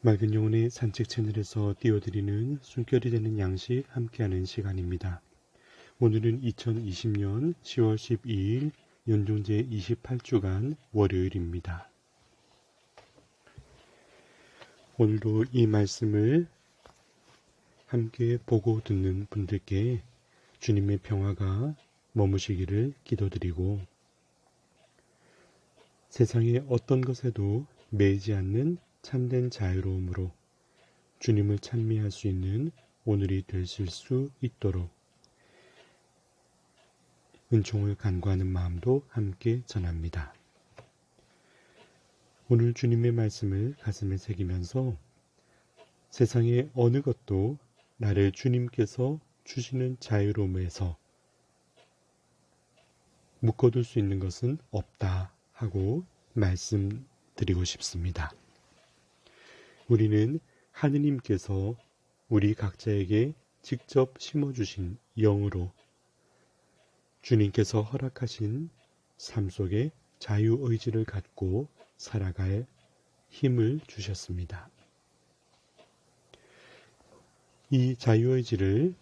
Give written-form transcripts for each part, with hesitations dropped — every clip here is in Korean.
맑은 영혼의 산책 채널에서 띄워드리는 숨결이 되는 양식 함께하는 시간입니다. 오늘은 2020년 10월 12일 연중제 28주간 월요일입니다. 오늘도 이 말씀을 함께 보고 듣는 분들께 주님의 평화가 머무시기를 기도드리고 세상의 어떤 것에도 매이지 않는 참된 자유로움으로 주님을 찬미할 수 있는 오늘이 되실 수 있도록 은총을 간구하는 마음도 함께 전합니다. 오늘 주님의 말씀을 가슴에 새기면서 세상의 어느 것도 나를 주님께서 주시는 자유로움에서 묶어둘 수 있는 것은 없다 하고 말씀드리고 싶습니다. 우리는 하느님께서 우리 각자에게 직접 심어주신 영으로 주님께서 허락하신 삶 속에 자유의지를 갖고 살아갈 힘을 주셨습니다. 이 자유의지를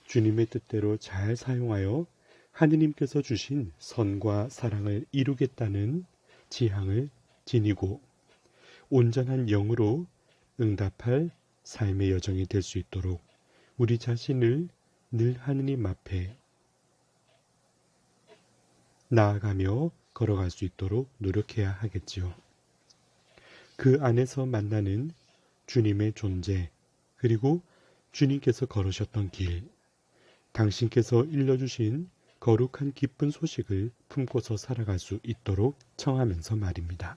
주님의 뜻대로 잘 사용하여 하느님께서 주신 선과 사랑을 이루겠다는 지향을 지니고 온전한 영으로 응답할 삶의 여정이 될 수 있도록 우리 자신을 늘 하느님 앞에 나아가며 걸어갈 수 있도록 노력해야 하겠지요. 그 안에서 만나는 주님의 존재, 그리고 주님께서 걸으셨던 길, 당신께서 일러주신 거룩한 기쁜 소식을 품고서 살아갈 수 있도록 청하면서 말입니다.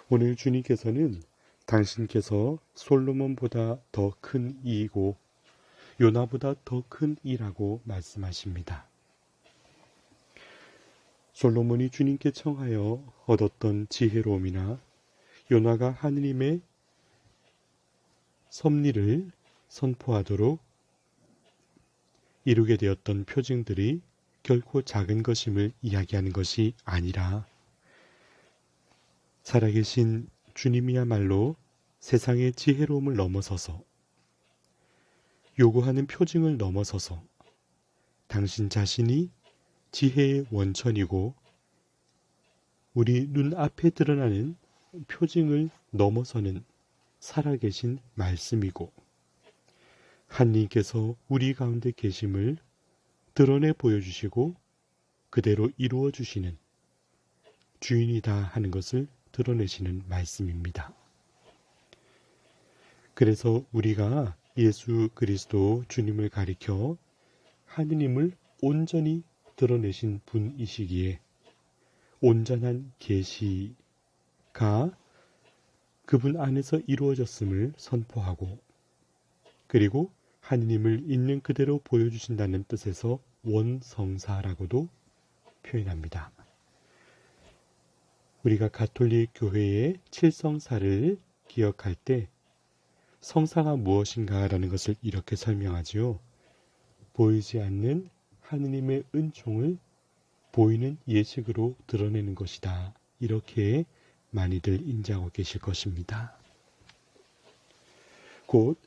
오늘 주님께서는 당신께서 솔로몬보다 더 큰 이이고 요나보다 더 큰 이라고 말씀하십니다. 솔로몬이 주님께 청하여 얻었던 지혜로움이나 요나가 하느님의 섭리를 선포하도록 이루게 되었던 표징들이 결코 작은 것임을 이야기하는 것이 아니라 살아계신 주님이야말로 세상의 지혜로움을 넘어서서 요구하는 표징을 넘어서서 당신 자신이 지혜의 원천이고 우리 눈앞에 드러나는 표징을 넘어서는 살아계신 말씀이고 하느님께서 우리 가운데 계심을 드러내 보여주시고 그대로 이루어 주시는 주인이다 하는 것을 드러내시는 말씀입니다. 그래서 우리가 예수 그리스도 주님을 가리켜 하느님을 온전히 드러내신 분이시기에 온전한 계시가 그분 안에서 이루어졌음을 선포하고 그리고 하느님을 있는 그대로 보여주신다는 뜻에서 원성사라고도 표현합니다. 우리가 가톨릭 교회의 칠성사를 기억할 때 성사가 무엇인가라는 것을 이렇게 설명하지요. 보이지 않는 하느님의 은총을 보이는 예식으로 드러내는 것이다. 이렇게 많이들 인지하고 계실 것입니다. 곧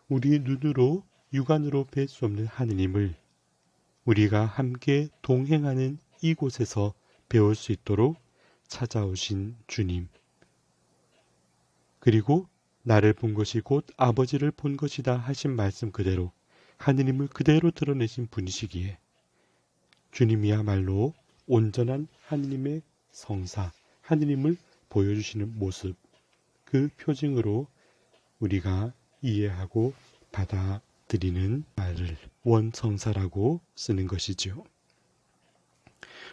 우리 눈으로 육안으로 뵐 수 없는 하느님을 우리가 함께 동행하는 이곳에서 배울 수 있도록 찾아오신 주님, 그리고 나를 본 것이 곧 아버지를 본 것이다 하신 말씀 그대로 하느님을 그대로 드러내신 분이시기에 주님이야말로 온전한 하느님의 성사, 하느님을 보여주시는 모습, 그 표징으로 우리가 이해하고 받아들이는 말을 원성사라고 쓰는 것이죠.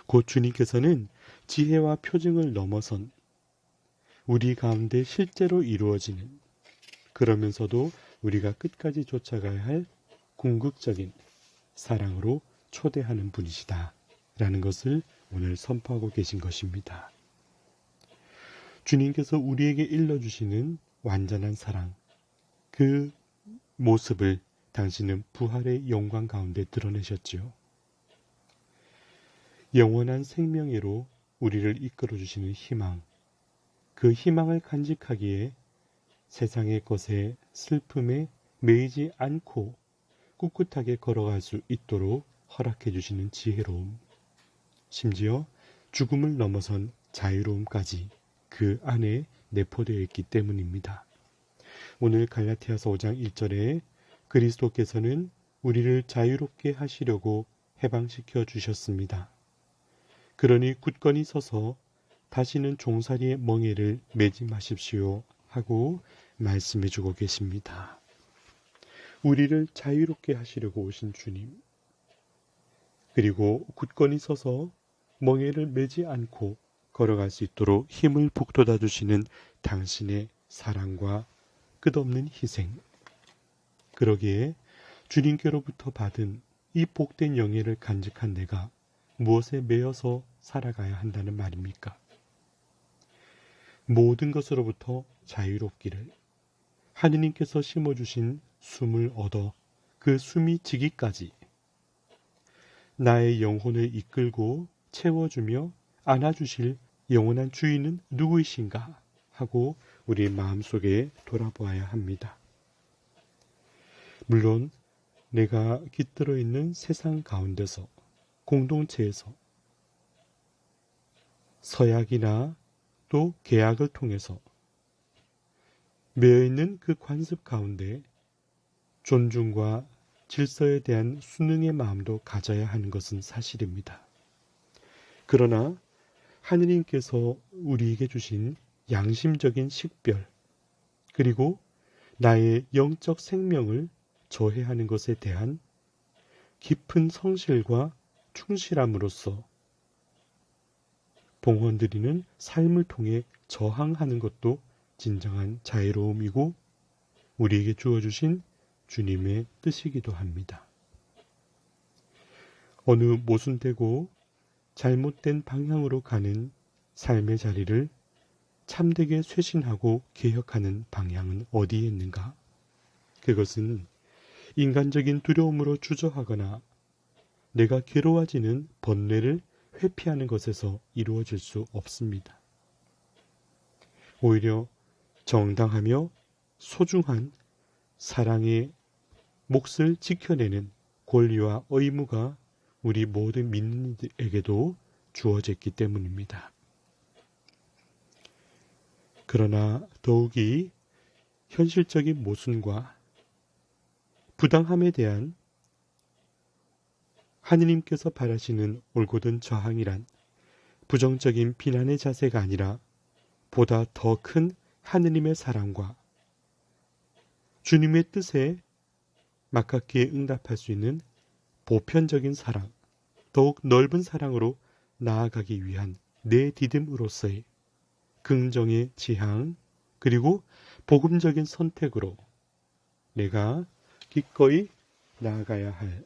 곧 주님께서는 지혜와 표징을 넘어선 우리 가운데 실제로 이루어지는, 그러면서도 우리가 끝까지 쫓아가야 할 궁극적인 사랑으로 초대하는 분이시다 라는 것을 오늘 선포하고 계신 것입니다. 주님께서 우리에게 일러주시는 완전한 사랑, 그 모습을 당신은 부활의 영광 가운데 드러내셨지요. 영원한 생명으로 우리를 이끌어 주시는 희망, 그 희망을 간직하기에 세상의 것에 슬픔에 매이지 않고 꿋꿋하게 걸어갈 수 있도록 허락해 주시는 지혜로움, 심지어 죽음을 넘어선 자유로움까지 그 안에 내포되어 있기 때문입니다. 오늘 갈라티아서 5장 1절에 그리스도께서는 우리를 자유롭게 하시려고 해방시켜 주셨습니다. 그러니 굳건히 서서 다시는 종살이의 멍에를 매지 마십시오 하고 말씀해 주고 계십니다. 우리를 자유롭게 하시려고 오신 주님, 그리고 굳건히 서서 멍에를 매지 않고 걸어갈 수 있도록 힘을 북돋아 주시는 당신의 사랑과 끝없는 희생, 그러기에 주님께로부터 받은 이 복된 영예를 간직한 내가 무엇에 매여서 살아가야 한다는 말입니까? 모든 것으로부터 자유롭기를, 하느님께서 심어주신 숨을 얻어 그 숨이 지기까지 나의 영혼을 이끌고 채워주며 안아주실 영원한 주인은 누구이신가 하고 우리 마음속에 돌아보아야 합니다. 물론 내가 깃들어 있는 세상 가운데서, 공동체에서, 서약이나 또 계약을 통해서 매여있는 그 관습 가운데 존중과 질서에 대한 순응의 마음도 가져야 하는 것은 사실입니다. 그러나 하느님께서 우리에게 주신 양심적인 식별, 그리고 나의 영적 생명을 저해하는 것에 대한 깊은 성실과 충실함으로써 봉헌드리는 삶을 통해 저항하는 것도 진정한 자유로움이고 우리에게 주어주신 주님의 뜻이기도 합니다. 어느 모순되고 잘못된 방향으로 가는 삶의 자리를 참되게 쇄신하고 개혁하는 방향은 어디에 있는가? 그것은 인간적인 두려움으로 주저하거나 내가 괴로워지는 번뇌를 회피하는 것에서 이루어질 수 없습니다. 오히려 정당하며 소중한 사랑의 몫을 지켜내는 권리와 의무가 우리 모든 믿는 이들에게도 주어졌기 때문입니다. 그러나 더욱이 현실적인 모순과 부당함에 대한 하느님께서 바라시는 올곧은 저항이란 부정적인 비난의 자세가 아니라 보다 더 큰 하느님의 사랑과 주님의 뜻에 막깝게 응답할 수 있는 보편적인 사랑, 더욱 넓은 사랑으로 나아가기 위한 내 디딤으로서의 긍정의 지향, 그리고 복음적인 선택으로 내가 기꺼이 나아가야 할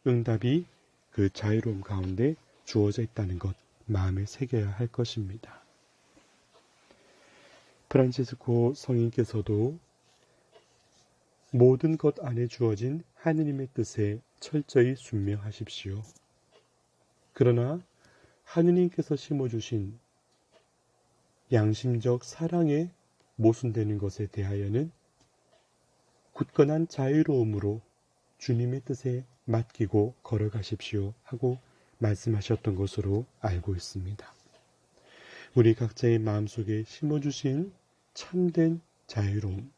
응답이 그 자유로움 가운데 주어져 있다는 것 마음에 새겨야 할 것입니다. 프란치스코 성인께서도 모든 것 안에 주어진 하느님의 뜻에 철저히 순명하십시오. 그러나 하느님께서 심어주신 양심적 사랑에 모순되는 것에 대하여는 굳건한 자유로움으로 주님의 뜻에 맡기고 걸어가십시오 하고 말씀하셨던 것으로 알고 있습니다. 우리 각자의 마음속에 심어주신 참된 자유로움,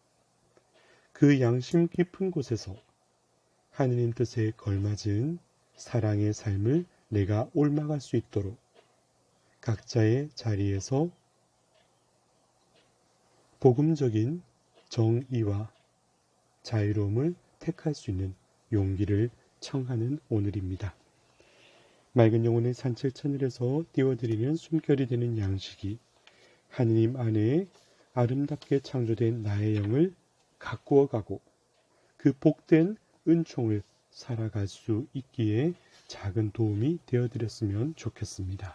그 양심 깊은 곳에서 하느님 뜻에 걸맞은 사랑의 삶을 내가 옮아갈 수 있도록 각자의 자리에서 복음적인 정의와 자유로움을 택할 수 있는 용기를 청하는 오늘입니다. 맑은 영혼의 산책 채널에서 띄워드리는 숨결이 되는 양식이 하느님 안에 아름답게 창조된 나의 영을 가꾸어 가고 그 복된 은총을 살아갈 수 있기에 작은 도움이 되어드렸으면 좋겠습니다.